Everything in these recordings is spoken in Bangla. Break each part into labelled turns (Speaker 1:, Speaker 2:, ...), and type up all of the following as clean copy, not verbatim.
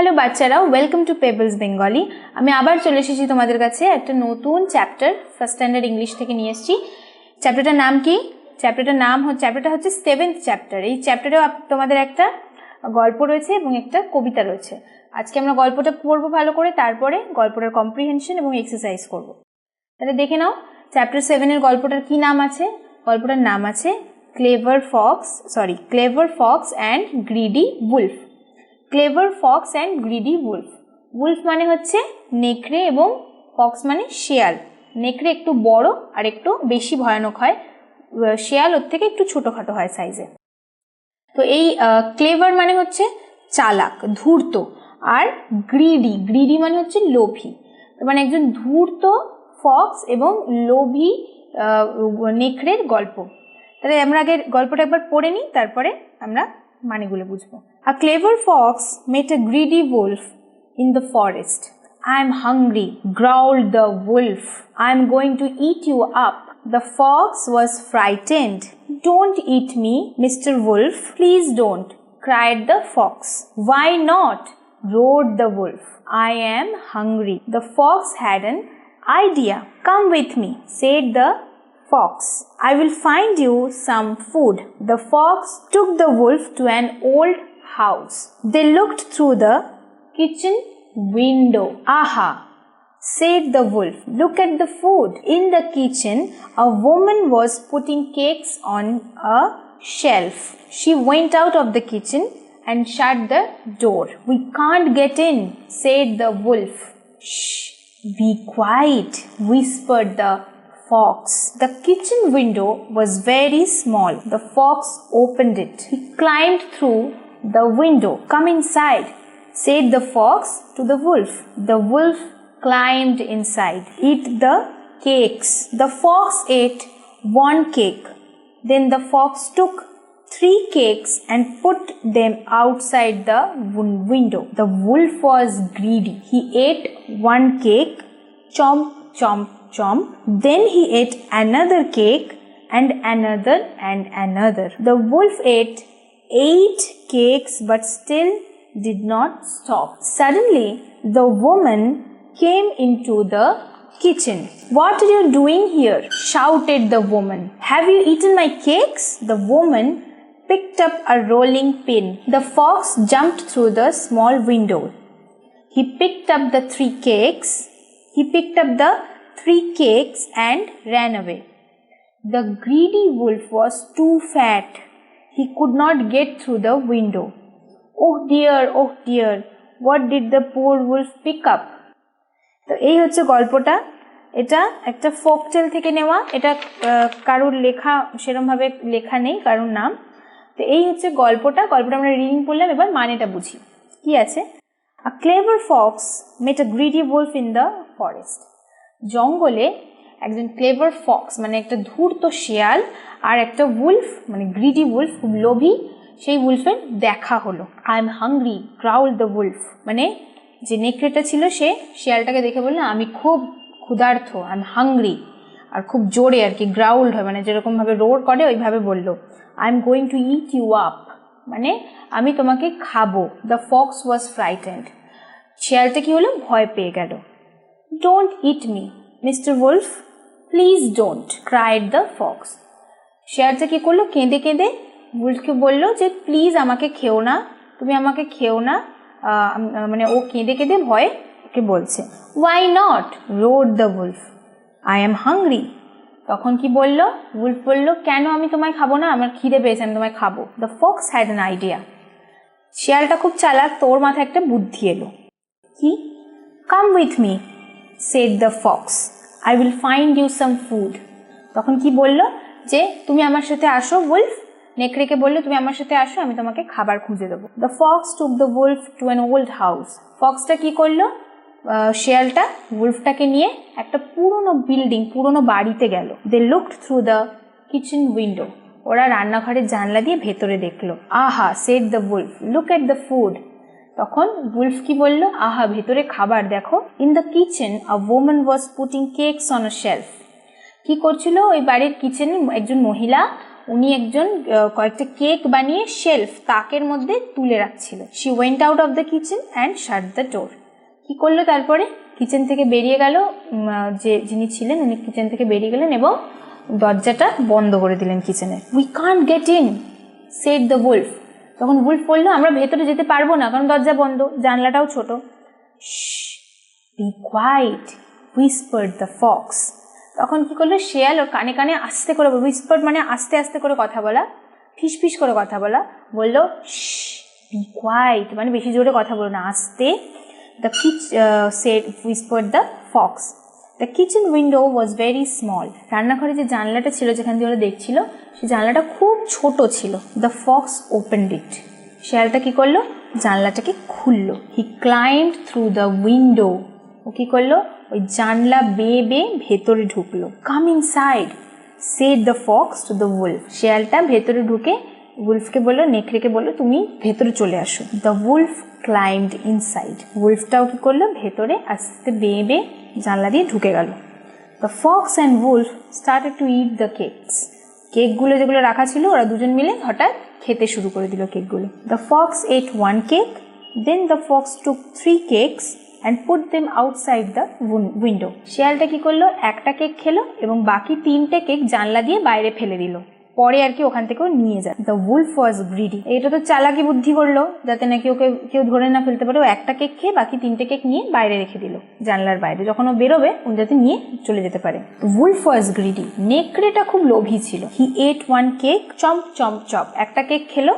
Speaker 1: হ্যালো বাচ্চারা, ওয়েলকাম টু পেবলস বেঙ্গলি। আমি আবার চলে এসেছি তোমাদের কাছে একটা নতুন চ্যাপ্টার ফার্স্ট স্ট্যান্ডার্ড ইংলিশ থেকে নিয়ে এসেছি। চ্যাপ্টারটার নাম কি? চ্যাপ্টারটা হচ্ছে 7th চ্যাপ্টার। এই চ্যাপ্টারেও তোমাদের একটা গল্প রয়েছে এবং একটা কবিতা রয়েছে। আজকে আমরা গল্পটা পড়বো ভালো করে, তারপরে গল্পটার কম্প্রিহেনশন এবং এক্সারসাইজ করব। তাহলে দেখে নাও চ্যাপ্টার 7-এর গল্পটার কি নাম আছে। গল্পটার নাম আছে clever fox and greedy wolf. Clever fox and greedy wolf. Wolf মানে হচ্ছে নেকড়ে এবং ফক্স মানে শেয়াল। নেকড়ে একটু বড় আর একটু বেশি ভয়ানক হয়, শেয়াল ওর থেকে একটু ছোটোখাটো হয় সাইজে। তো এই ক্লেভার মানে হচ্ছে চালাক, ধূর্ত, আর গ্রিডি মানে হচ্ছে লোভী। মানে একজন ধূর্ত ফক্স এবং লোভী নেকড়ের গল্প। তাহলে আমরা আগে গল্পটা একবার পড়ে নিই, তারপরে আমরা মানেগুলো বুঝবো। A clever fox met a greedy wolf in the forest. "I'm hungry," growled the wolf. "I'm going to eat you up." The fox was frightened. "Don't eat me, Mr. Wolf. Please don't," cried the fox. "Why not?" roared the wolf. "I am hungry." The fox had an idea. "Come with me," said the fox. "I will find you some food." The fox took the wolf to an old house. They looked through the kitchen window. "Aha," said the wolf. "Look at the food." In the kitchen, a woman was putting cakes on a shelf. She went out of the kitchen and shut the door. "We can't get in," said the wolf. "Shh, be quiet," whispered the fox. The kitchen window was very small. The fox opened it. He climbed through the window. "Come inside," said the fox to the wolf. The wolf climbed inside. "Eat the cakes." The fox ate one cake. Then the fox took 3 cakes and put them outside the window. The wolf was greedy. He ate one cake, chomp, chomp, chomp. Then he ate another cake and another and another. The wolf ate 8 cakes but still did not stop. Suddenly, the woman came into the kitchen. "What are you doing here?" shouted the woman. "Have you eaten my cakes?" The woman picked up a rolling pin. The fox jumped through the small window. He picked up the 3 cakes. And ran away. The greedy wolf was too fat. He could not get through the window. Oh dear, what did the poor wolf pick up? তো এই হচ্ছে গল্পটা। এটা একটা ফোকটেল থেকে নেওয়া, এটা কারোর লেখা, সেরকমভাবে লেখা নেই কারোর নাম। তো এই হচ্ছে গল্পটা আমরা রিডিং করলাম, এবার মানেটা বুঝি কি আছে। A clever fox met a greedy wolf in the forest. জঙ্গলে একজন ক্লেভার ফক্স মানে একটা ধূর্ত শিয়াল আর একটা উলফ মানে গ্রিডি উলফ, খুব লোভী, সেই উলফের দেখা হলো। "I am hungry," growled the wolf. মানে যে নেকড়েটা ছিল সে শিয়ালটাকে দেখে বললো আমি খুব ক্ষুধার্ত, I am hungry, আর খুব জোরে আর কি গ্রাউলড হয়, মানে যেরকমভাবে রোর করে ওইভাবে বললো। "I am going to eat you up," মানে আমি তোমাকে খাবো। The fox was frightened. শিয়ালটা কি হলো, ভয় পেয়ে গেল। "Don't eat me, Mr. Wolf. Please don't," cried the fox. শিয়ালটা কি করলো, কেঁদে কেঁদে উলফকে বলল যে প্লিজ আমাকে খেও না, তুমি আমাকে খেও না। মানে ও কেঁদে কেঁদে ভয়ে ওকে বলছে। "Why not?" roared the wolf. "I am hungry." তখন কি বলল, উলফ বলল কেন আমি তোমায় খাবো না, আমার খিদে পেয়েছে, আমি তোমায় খাবো। The fox had an idea. শিয়ালটা খুব চালাক, তোর মাথায় একটা বুদ্ধি এলো। কি? "Come with me," said the fox. "I will find you some food." তখন কি বলল যে তুমি আমার সাথে আসো, উলফ নেকড়েকে বললো তুমি আমার সাথে আসো, আমি তোমাকে খাবার খুঁজে দেবো। The fox took the wolf to an old house. ফক্সটা কি করলো, শিয়ালটা উলফটাকে নিয়ে একটা পুরনো বিল্ডিং, পুরনো বাড়িতে গেল। They looked through the kitchen window. ওরা রান্নাঘরের জানলা দিয়ে ভেতরে দেখলো। "Aha," said the wolf. "Look at the food." তখন উলফ কি বলল, আহা ভেতরে খাবার দেখো। In the kitchen, a woman was putting cakes on a shelf. কি করছিল, ওই বাড়ির কিচেনে একজন মহিলা উনি একজন কয়েকটা কেক বানিয়ে শেলফ তাকের মধ্যে তুলে রাখছিল। She went out of the kitchen and shut the door. কি করলো তারপরে? কিচেন থেকে বেরিয়ে গেল, যিনি ছিলেন উনি কিচেন থেকে বেরিয়ে গেলেন এবং দরজাটা বন্ধ করে দিলেন কিচেনের। We can't get in said the Wolf. তখন উলফ বললো, আমরা ভেতরে যেতে পারবো না, কারণ দরজা বন্ধ, জানলাটাও ছোট। Be quiet whispered the fox. তখন কি করলো? শেয়াল ওর কানে কানে আস্তে করে, হুইসপার্ড মানে আস্তে আস্তে করে কথা বলা, ফিসফিস করে কথা বলা, বললো বি কোয়াইট মানে বেশি জোরে কথা বলো না, আস্তে। The said whispered the fox. The kitchen window was very small. রান্নাঘরে যে জানলাটা ছিল যেখান দিয়ে ওরা দেখছিল, সেই জানলাটা খুব ছোট ছিল। The fox opened it. শেয়ালটা কি করলো? জানলাটাকে খুললো। He climbed through the window. ও কি করলো? ওই জানলা বেয়ে বেয়ে ভেতরে ঢুকলো। Come inside, said the fox to the wolf. শেয়ালটা ভেতরে ঢুকে উলফকে বললো, নেকড়েকে বললো, তুমি ভেতরে চলে আসো। The wolf climbed inside. উলফটাও কি করলো? ভেতরে আস্তে বেয়ে বেয়ে জানলা দিয়ে ঢুকে গেল। The fox and wolf started to eat the cakes. কেকগুলো যেগুলো রাখা ছিল ওরা দুজন মিলে হঠাৎ খেতে শুরু করে দিল কেকগুলো। The fox ate one cake, then the fox took 3 cakes and put them outside the window. শিয়ালটা কি করলো? একটা কেক খেলো এবং বাকি 3টে কেক জানলা দিয়ে বাইরে ফেলে দিল, পরে আর কি ওখান থেকেও নিয়ে যায়। The wolf was greedy. এটা তো চালাকি বুদ্ধি করলো যাতে নাকি ওকে কেউ ধরে না ফেলতে পারে। ও একটা কেক খেয়ে বাকি 3টে কেক নিয়ে বাইরে রেখে দিল জানলার বাইরে, যখন ও বেরোবে ও যাতে নিয়ে চলে যেতে পারে। Wolf was greedy. নেকড়েটা খুব লোভী ছিল। He ate 1 cake, chomp chomp chop. একটা কেক খেলো।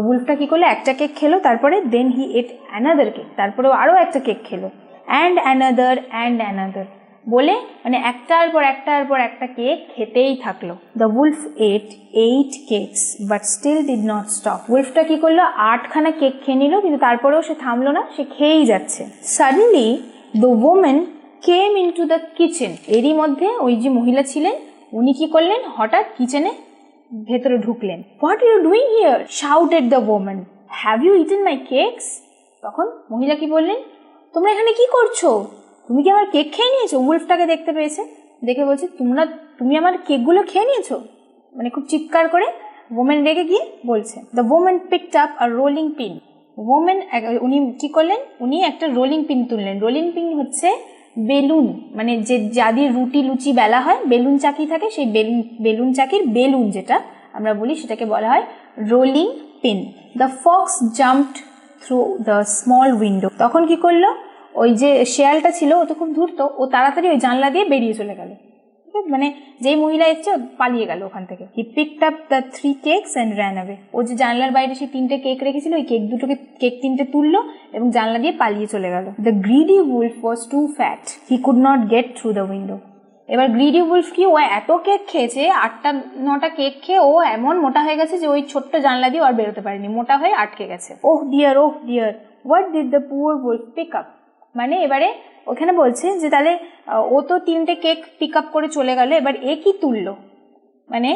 Speaker 1: উলফটা কি করলো? একটা কেক খেলো, তারপরে দেন হি এট অ্যানাদার কেক, তারপরে ও আরও একটা কেক খেলো, অ্যান্ড অ্যানাদার বলে মানে একটার পর একটা কেক খেতেই থাকলো। The wolf ate 8 cakes but still did not stop. উলফটা কি করলো? 8খানা কেক খেয়ে নিল, কিন্তু তারপরেও সে থামলো না, সে খেয়েই যাচ্ছে। Suddenly the woman came into the kitchen. এরই মধ্যে ওই যে মহিলা ছিলেন উনি কি করলেন? হঠাৎ কিচেনে ভেতরে ঢুকলেন। What are you doing here? Shouted the woman. Have you eaten my cakes? তখন মহিলা কি বললেন? তোমরা এখানে কি করছো? তুমি কি আমার কেক খেয়ে নিয়েছো? উলফটাকে দেখতে পেয়েছে, দেখে বলছে, তুমি আমার কেকগুলো খেয়ে নিয়েছো, মানে খুব চিৎকার করে ওমেন রেগে গিয়ে বলছে। The woman picked up a rolling pin. Woman উনি কি করলেন? উনি একটা রোলিং পিন তুললেন। রোলিং পিন হচ্ছে বেলুন, মানে যা দিয়ে রুটি লুচি বেলা হয়, বেলুন চাকি থাকে, সেই বেলুন চাকির বেলুন যেটা আমরা বলি সেটাকে বলা হয় rolling pin. The Fox jumped through the small window. তখন কি করলো? ওই যে শেয়ালটা ছিল ও তো খুব ধূর্ত, ও তাড়াতাড়ি ওই জানলা দিয়ে বেরিয়ে চলে গেল, মানে যেই মহিলা এসছে পালিয়ে গেল ওখান থেকে। He picked up the 3 cakes and ran away. ও যে জানলার বাইরে সেই 3টে কেক রেখেছিল, ওই কেক 3টে তুললো এবং জানলা দিয়ে পালিয়ে চলে গেল। The greedy wolf was too fat, he could not get through the window. এবার গ্রিডি উলফ কি, ও এত কেক খেয়েছে, 8-9টা কেক খেয়ে ও এমন মোটা হয়ে গেছে যে ওই ছোট্ট জানলা দিয়ে আর বেরোতে পারেনি, মোটা হয়ে আটকে গেছে। Oh dear what did the poor wolf pick up? মানে এবারে ওখানে বলছে যে তাহলে ও তো 3টে কেক পিক আপ করে চলে গেল, এবার এ কি তুললো? মানে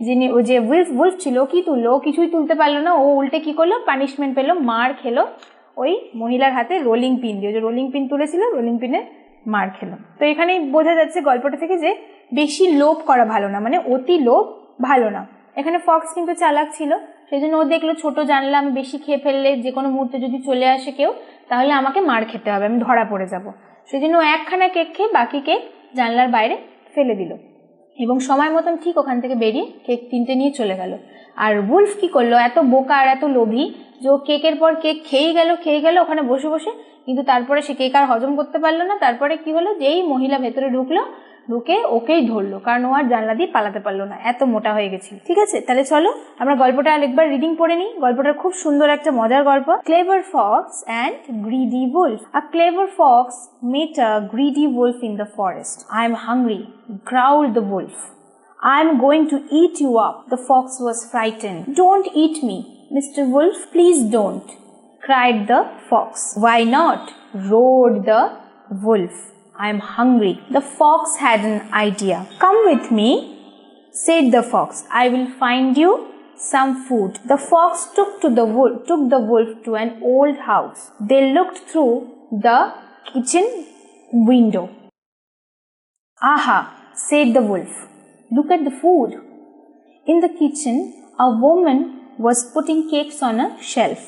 Speaker 1: যিনি ও যে উলফ ছিল ও কি তুললো? ও কিছুই তুলতে পারলো না। ও উল্টে কি করলো? পানিশমেন্ট পেলো, মার খেলো ওই মহিলার হাতে রোলিং পিন দিয়ে। যে রোলিং পিন তুলেছিল, রোলিং পিনের মার খেলো। তো এখানেই বোঝা যাচ্ছে গল্পটা থেকে যে বেশি লোভ করা ভালো না, মানে অতি লোভ ভালো না। এখানে ফক্স কিন্তু চালাক ছিল, সেই জন্য ও দেখলো ছোট জানলা, আমি বেশি খেয়ে ফেললে যে কোনো মুহূর্তে যদি চলে আসে কেউ, তাহলে আমাকে মার খেতে হবে, আমি ধরা পড়ে যাব। সেই জন্য ও 1খানা কেক খেয়ে বাকি কেক জানলার বাইরে ফেলে দিল এবং সময় মতন ঠিক ওখান থেকে বেরিয়ে কেক 3টে নিয়ে চলে গেল। আর উলফ কি করলো? এত বোকা আর এত লোভী যে ও কেকের পর কেক খেয়েই গেল ওখানে বসে বসে, কিন্তু তারপরে সে কেক আর হজম করতে পারলো না। তারপরে কি হলো? যেই মহিলা ভেতরে ঢুকে ওকেই ধরলো, কারণ ও আর জানলা দিয়ে পালাতে পারলো না, এত মোটা হয়ে গেছিল। ঠিক আছে, তাহলে চলো আমরা গল্পটা আরেকবার রিডিং পড়ে নিই। গল্পটা খুব সুন্দর একটা মজার গল্প। Clever fox and greedy wolf. A clever fox met a greedy wolf in the forest. I am hungry, growled the wolf. I am going to eat you up. The fox was frightened. Don't eat me, Mr. Wolf, please don't, cried the fox. Why not? Roared the wolf. I am hungry. The fox had an idea. Come with me, said the fox. I will find you some food. The fox took the wolf to an old house. They looked through the kitchen window. Aha, said the wolf. Look at the food. In the kitchen, a woman was putting cakes on a shelf.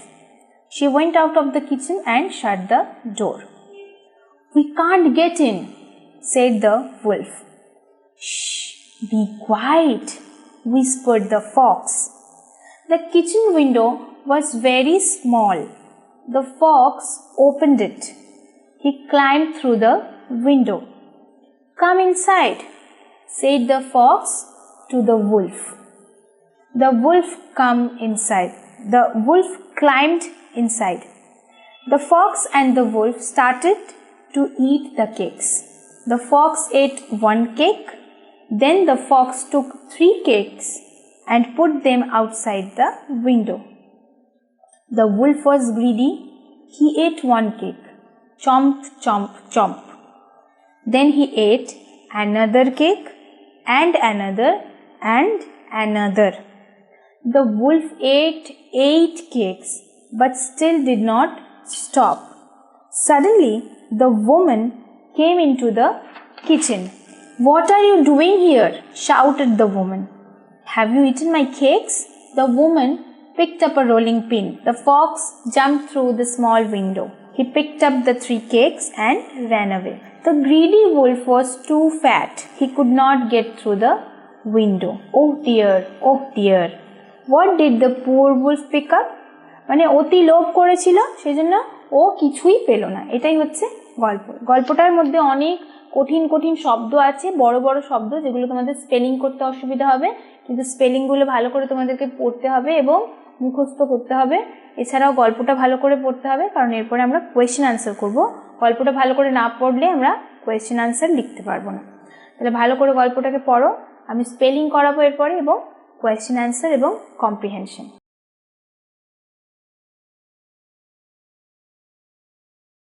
Speaker 1: She went out of the kitchen and shut the door. "We can't get in," said the wolf. "Shh, be quiet," whispered the fox. The kitchen window was very small. The fox opened it. He climbed through the window. "Come inside," said the fox to the wolf. The wolf came inside. The wolf climbed inside. The fox and the wolf started to eat the cakes. The fox ate one cake. Then the fox took 3 cakes and put them outside the window. The wolf was greedy. He ate 1 cake. Chomp, chomp, chomp. Then he ate another cake and another and another. The wolf ate 8 cakes but still did not stop. Suddenly, the woman came into the kitchen. "What are you doing here?" shouted the woman. "Have you eaten my cakes?" The woman picked up a rolling pin. The fox jumped through the small window. He picked up the 3 cakes and ran away. The greedy wolf was too fat. He could not get through the window. Oh dear, oh dear. What did the poor wolf pick up? মানে অতি লোভ করেছিল, সেজন্য ও কিছুই পেল না। এটাই হচ্ছে গল্প। গল্পটার মধ্যে অনেক কঠিন কঠিন শব্দ আছে, বড় বড় শব্দ, যেগুলো তোমাদের স্পেলিং করতে অসুবিধা হবে, কিন্তু স্পেলিংগুলো ভালো করে তোমাদেরকে পড়তে হবে এবং মুখস্থ করতে হবে। এছাড়াও গল্পটা ভালো করে পড়তে হবে, কারণ এরপরে আমরা কোয়েশ্চেন আনসার করব। গল্পটা ভালো করে না পড়লে আমরা কোয়েশ্চেন আনসার লিখতে পারবো না। তাহলে ভালো করে গল্পটাকে পড়ো, আমি স্পেলিং করাবো এরপরে, এবং কোয়েশ্চেন আনসার এবং কম্প্রিহেনশন।